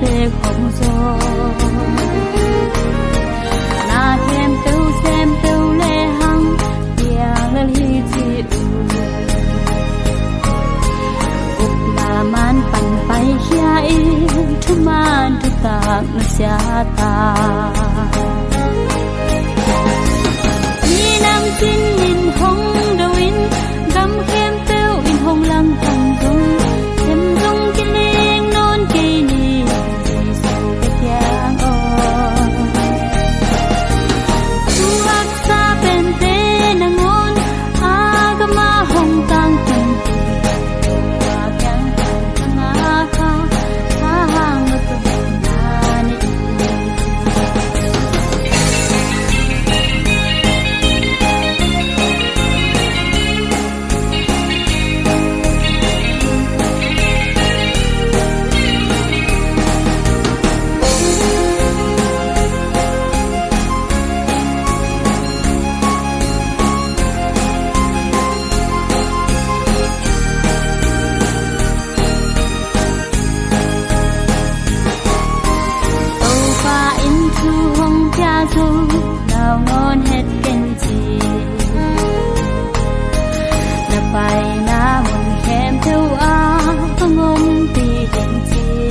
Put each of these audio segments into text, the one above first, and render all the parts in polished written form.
về không gió na thêm xem tâu lệ hăng tiếng lên hi chi ục là man pan bay khai thu man thu tak na sia ta ni nam tin nhìn hong đầu in gam khem tâu in hong lang thang dung thêm dung kinh linh non kỳ ni sâu cái tiếng tu hak sa bên tê na ngon agama hong tang tung wa kyang tang nga ka hang tu na ni nào ngon hết kinh chi na bay na mong khem theo ngon ti kinh chi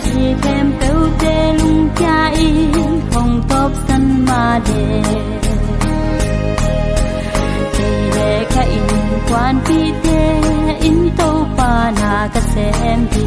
chi khem theo te lung cha in không top san ma de ti le ka in quan pi te in to pa na ka sem ti